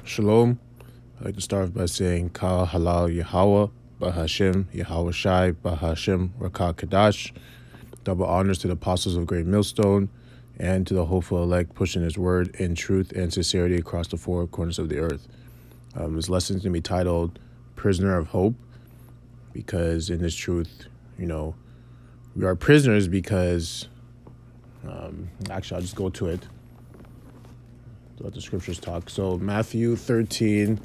Shalom. I'd like to start by saying Ka Halal Yahweh, Bahashem Yahweh Shai, Bahashem Rakah Kadash. Double honors to the apostles of Great Millstone and to the hopeful elect pushing his word in truth and sincerity across the four corners of the earth. This lesson is going to be titled Prisoner of Hope, because in this truth, we are prisoners because, actually, I'll just go to it. Let the scriptures talk. So Matthew 13,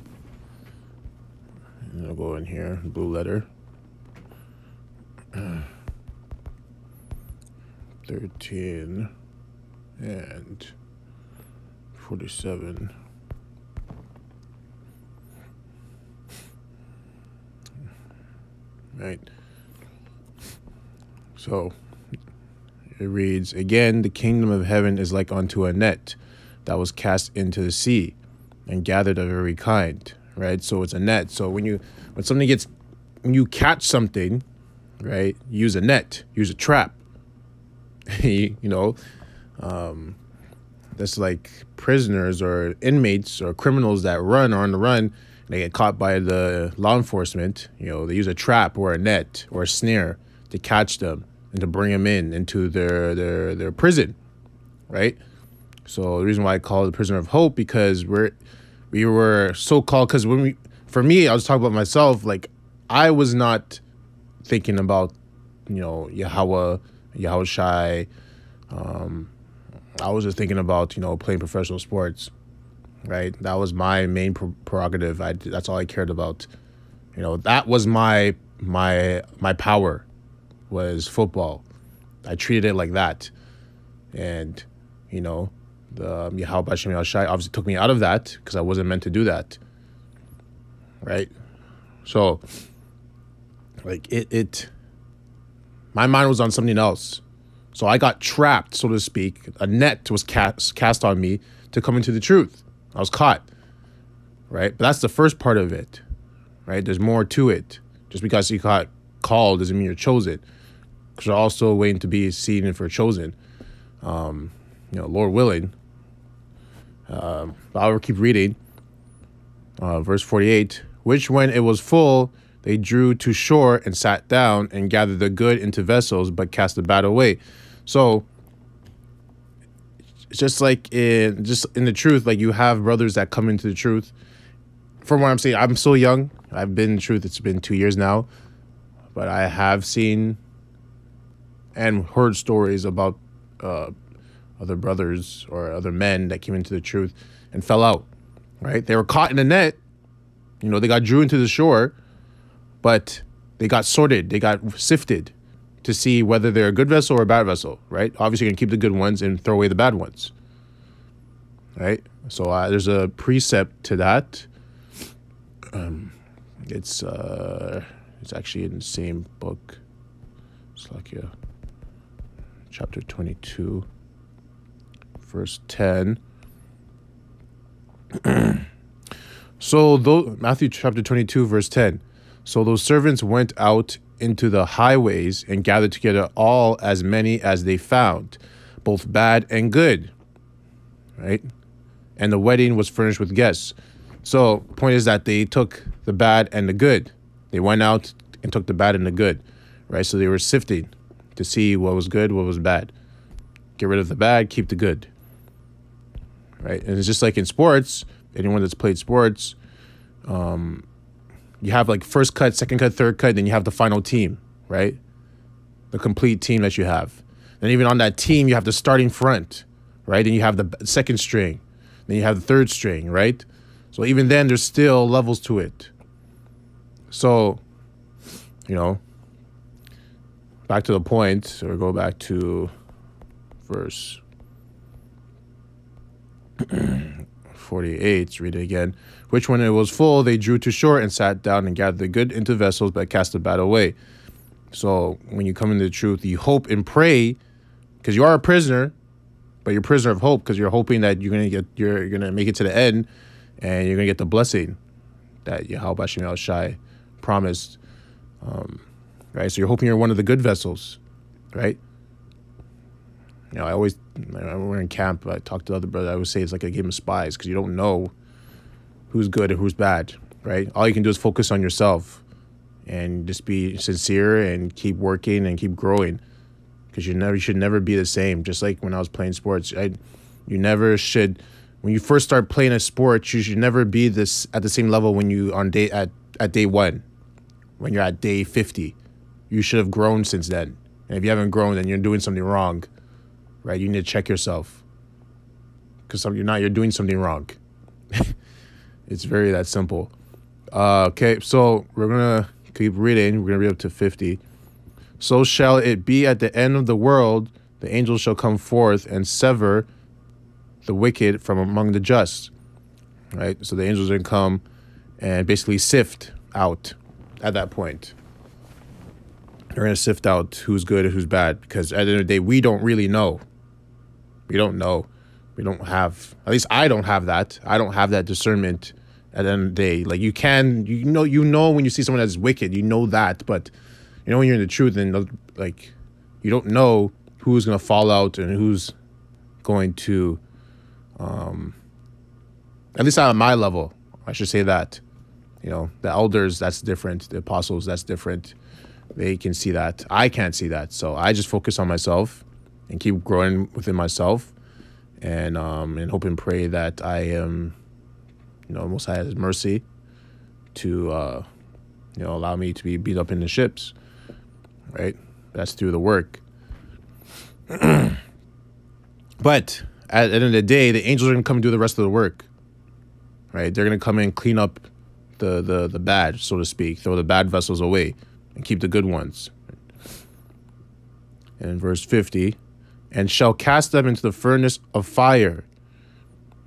and I'll go in here, blue letter. 13 and 47. Right. So it reads, "Again, the kingdom of heaven is like unto a net that was cast into the sea and gathered of every kind." Right. So it's a net. So when you catch something, right, use a net, use a trap. That's like prisoners or inmates or criminals that run or on the run. They get caught by the law enforcement. They use a trap or a net or a snare to catch them and to bring them into their prison, right? So the reason why I call it the prisoner of hope, because we were so called, because for me, I was talking about myself, like I was not thinking about, Yahweh Shai. I was just thinking about, playing professional sports, right? That was my main prerogative. That's all I cared about. That was my power, was football. I treated it like that. And, the Yahweh Bashem Yahweh Shai obviously took me out of that because I wasn't meant to do that, right? So, like, my mind was on something else. So I got trapped, so to speak. A net was cast on me to come into the truth. I was caught, right? But that's the first part of it, right? There's more to it. Just because you got called doesn't mean you're chosen, because you're also waiting to be seen for chosen. Lord willing. But I'll keep reading. Verse 48, "Which when it was full, they drew to shore and sat down and gathered the good into vessels, but cast the bad away." So it's just like in the truth, like you have brothers that come into the truth. From what I'm saying, I'm so young. I've been in truth. It's been 2 years now, but I have seen and heard stories about other brothers or other men that came into the truth and fell out, right? They were caught in a net. They got drew into the shore, but they got sorted. They got sifted to see whether they're a good vessel or a bad vessel, right? Obviously, you're going to keep the good ones and throw away the bad ones, right? So there's a precept to that. It's actually in the same book. It's like chapter 22, verse 10. Matthew chapter 22, verse 10. "So those servants went out into the highways and gathered together all as many as they found, both bad and good." Right? "And the wedding was furnished with guests." So point is that they took the bad and the good. They went out and took the bad and the good. Right? So they were sifting to see what was good, what was bad. Get rid of the bad, keep the good. Right? And it's just like in sports, anyone that's played sports, you have like first cut, second cut, third cut, then you have the final team, right? The complete team that you have. And even on that team, you have the starting front, right? Then you have the second string. Then you have the third string, right? So even then, there's still levels to it. So, back to the point, so we go back to verse 48, read it again. "Which when it was full, they drew to shore and sat down and gathered the good into vessels, but cast the bad away." So when you come into the truth, you hope and pray, because you are a prisoner, but you're a prisoner of hope, because you're hoping that you're gonna make it to the end, and you're gonna get the blessing that Yahweh Bashem Yahweh Shai promised. Right? So you're hoping you're one of the good vessels, right? When we're in camp, I talk to other brothers, I always say it's like a game of spies, because you don't know who's good and who's bad, right? All you can do is focus on yourself and just be sincere and keep working and keep growing, because you should never be the same. Just like when I was playing sports, you never should. When you first start playing a sport, you should never be this at the same level when you at day one. When you're at day 50, you should have grown since then. And if you haven't grown, then you're doing something wrong, right? You need to check yourself, because you're doing something wrong. It's very that simple. Okay, so we're gonna keep reading. We're gonna read up to 50. So shall it be at the end of the world, the angels shall come forth and sever the wicked from among the just. Right? So the angels are going to come and basically sift out at that point. They're going to sift out who's good and who's bad, because at the end of the day, we don't really know. We don't know. We don't have, at least I don't have that. I don't have that discernment at the end of the day. Like you know when you see someone that's wicked, you know that, but you know when you're in the truth, and like you don't know who's going to fall out and who's going to, at least at my level, I should say that. You know, the elders, that's different. The apostles, that's different. They can see that. I can't see that. So I just focus on myself and keep growing within myself, and hope and pray that I am, Most High has mercy to, allow me to be beat up in the ships, right? That's through the work. But at the end of the day, the angels are going to come and do the rest of the work, right? They're going to come in and clean up the bad, so to speak, throw the bad vessels away and keep the good ones. And in verse 50, and shall cast them into the furnace of fire.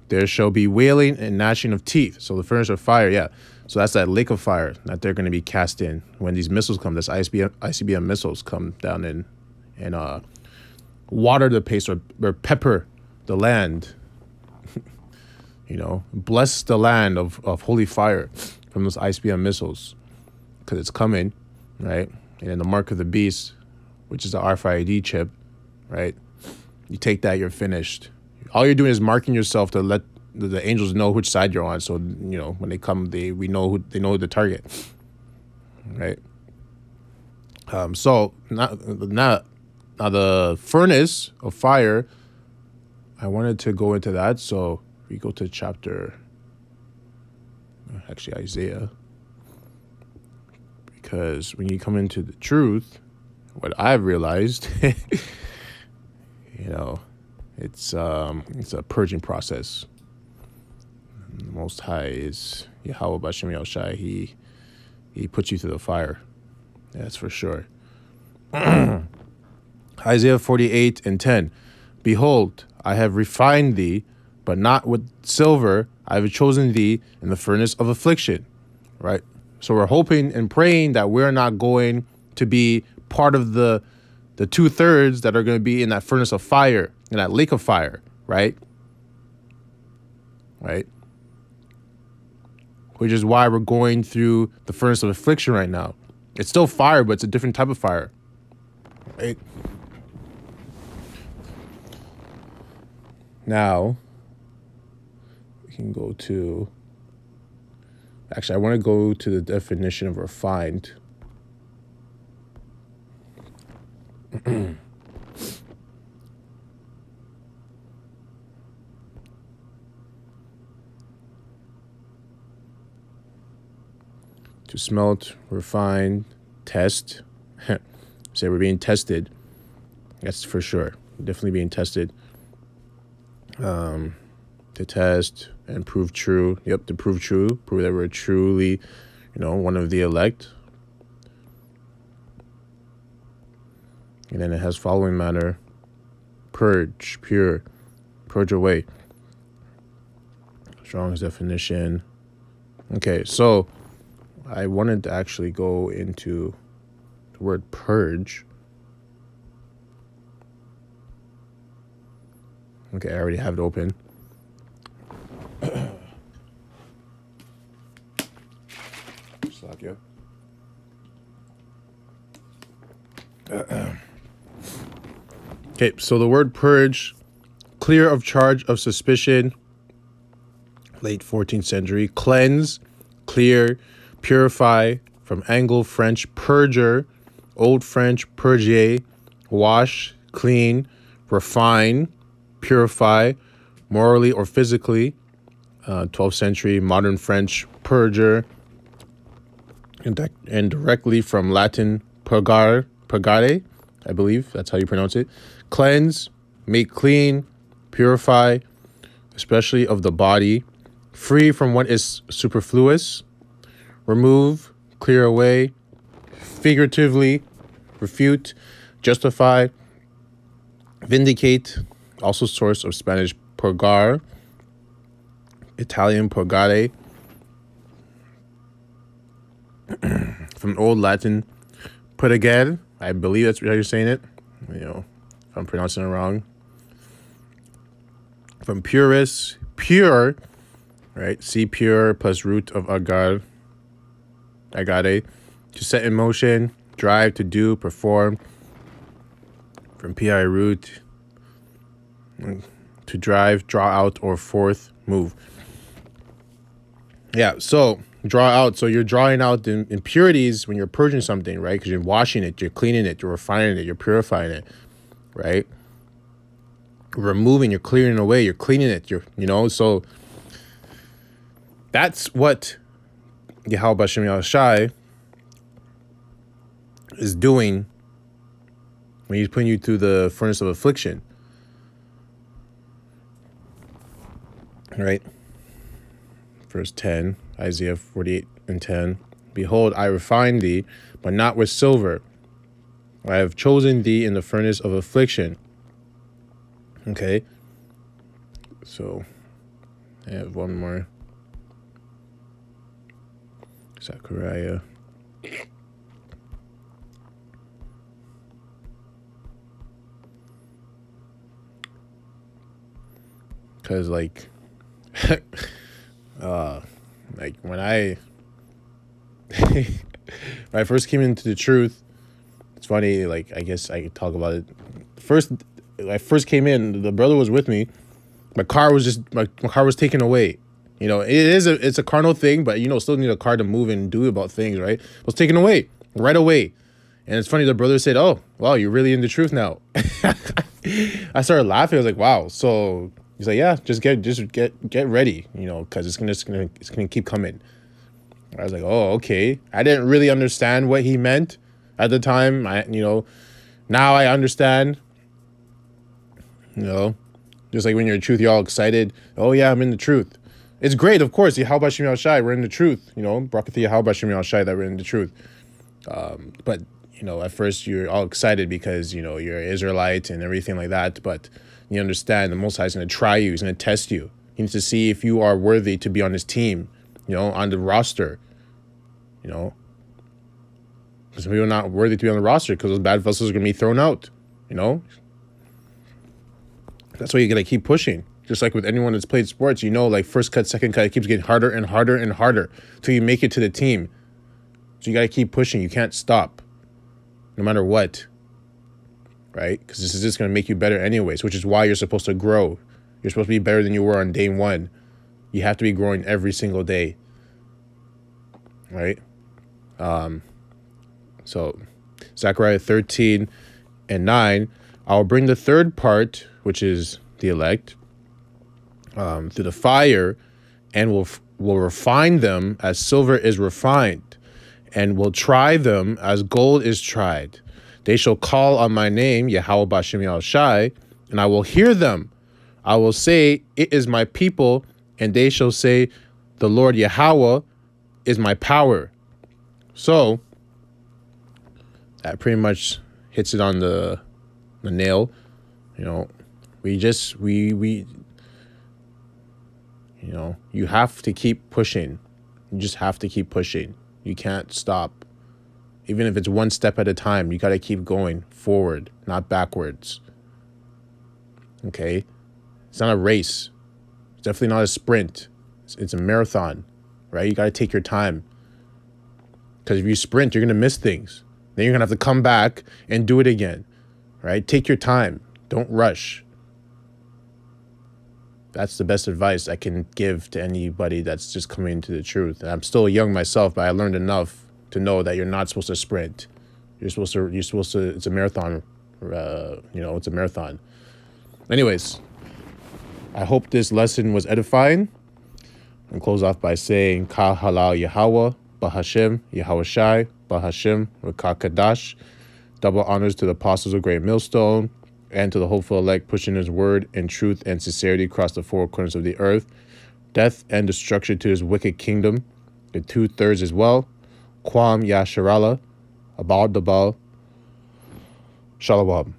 There shall be wailing and gnashing of teeth. So the furnace of fire, yeah. So that's that lake of fire that they're going to be cast in when these missiles come. This ICBM missiles come down in and water the place or pepper the land. Bless the land of holy fire from those ICBM missiles, because it's coming, right? And then the mark of the beast, which is the RFID chip, right? You take that, you're finished. All you're doing is marking yourself to let the angels know which side you're on. So, when they come, they know the target, right? So now the furnace of fire, I wanted to go into that. So we go to Isaiah, because when you come into the truth, what I've realized, it's a purging process. The Most High is Yahweh Bashem Yahushai. He puts you through the fire. That's for sure. Isaiah 48:10. Behold, I have refined thee, but not with silver. I have chosen thee in the furnace of affliction. Right? So we're hoping and praying that we're not going to be part of the 2/3 that are going to be in that furnace of fire, in that lake of fire, right? Right? Which is why we're going through the furnace of affliction right now. It's still fire, but it's a different type of fire, right? Now, we can go to... Actually, I want to go to the definition of refined. To smelt, refine, test. Say we're being tested. That's for sure. Definitely being tested. To test and prove true. Yep, to prove true. Prove that we're truly, one of the elect. And then it has following manner: purge, pure, purge away. Strong's definition. Okay, so I wanted to actually go into the word purge. Okay, I already have it open. Stop you. Okay, so the word purge, clear of charge of suspicion, late 14th century. Cleanse, clear, purify, from Anglo French purger, Old French purger, wash, clean, refine, purify, morally or physically. 12th century modern French purger, and directly from Latin purgare, I believe that's how you pronounce it. Cleanse, make clean, purify, especially of the body, free from what is superfluous, remove, clear away, figuratively, refute, justify, vindicate, also source of Spanish purgar, Italian purgare, from Old Latin purgare, I believe that's how you're saying it, if I'm pronouncing it wrong. From purus, pure, right? See pure plus root of agare, to set in motion, drive, to do, perform. From pi root, to drive, draw out, or forth, move. Yeah, so draw out. So you're drawing out the impurities when you're purging something, right? Because you're washing it, you're cleaning it, you're refining it, you're purifying it, right? Removing, you're clearing away, you're cleaning it, so that's what Yahweh Bashem Yahushai is doing when he's putting you through the furnace of affliction. Right? Verse 10, Isaiah 48:10. Behold, I refine thee, but not with silver. I have chosen thee in the furnace of affliction. Okay. So, I have one more. Zechariah. Because, like when I when I first came into the truth, it's funny, like, I guess I could talk about it. When I first came in, the brother was with me. My car was taken away. It's a carnal thing, but still need a car to move and do about things, right? It was taken away right away. And it's funny, the brother said, "Oh, wow, you're really in the truth now." I started laughing. I was like, "Wow." So he's like, "Yeah, just get ready, because it's gonna keep coming." I was like, "Oh, okay." I didn't really understand what he meant at the time. Now I understand. Just like when you're in truth, you're all excited. Oh yeah, I'm in the truth. It's great, of course. Yahweh Bashem Yahushai, we're in the truth. Barakatha Yahweh Bashem Yahushai, that we're in the truth. But at first you're all excited because you're an Israelite and everything like that. But you understand the Most High is going to try you. He's going to test you. He needs to see if you are worthy to be on his team. On the roster. Because some people are not worthy to be on the roster because those bad vessels are going to be thrown out. That's why you got to keep pushing. Just like with anyone that's played sports, like first cut, second cut, it keeps getting harder and harder and harder till you make it to the team. So you got to keep pushing. You can't stop, no matter what, right? Because this is just going to make you better anyways, which is why you're supposed to grow. You're supposed to be better than you were on day one. You have to be growing every single day, right? So Zechariah 13:9, I will bring the third part, which is the elect, through the fire, and will refine them as silver is refined, and will try them as gold is tried. They shall call on my name, Yahweh Bashem Yahushai, and I will hear them. I will say, it is my people, and they shall say, the Lord Yahweh is my power. So that pretty much hits it on the nail. You have to keep pushing. You just have to keep pushing. You can't stop. Even if it's one step at a time, you got to keep going forward, not backwards. Okay? It's not a race. It's definitely not a sprint. It's a marathon, right? You got to take your time. Because if you sprint, you're going to miss things. Then you're going to have to come back and do it again, right? Take your time. Don't rush. That's the best advice I can give to anybody that's just coming into the truth. And I'm still young myself, but I learned enough to know that you're not supposed to sprint. You're supposed to, it's a marathon. It's a marathon. Anyways, I hope this lesson was edifying. And close off by saying, Ka halal Yahweh, Bahashem, Yahweh Shai, Bahashem, Rakah Kadash. Double honors to the apostles of Great Millstone and to the hopeful elect pushing his word in truth and sincerity across the four corners of the earth. Death and destruction to his wicked kingdom, the 2/3 as well. Kwam Yasharala, Abal Dabal, Shalom.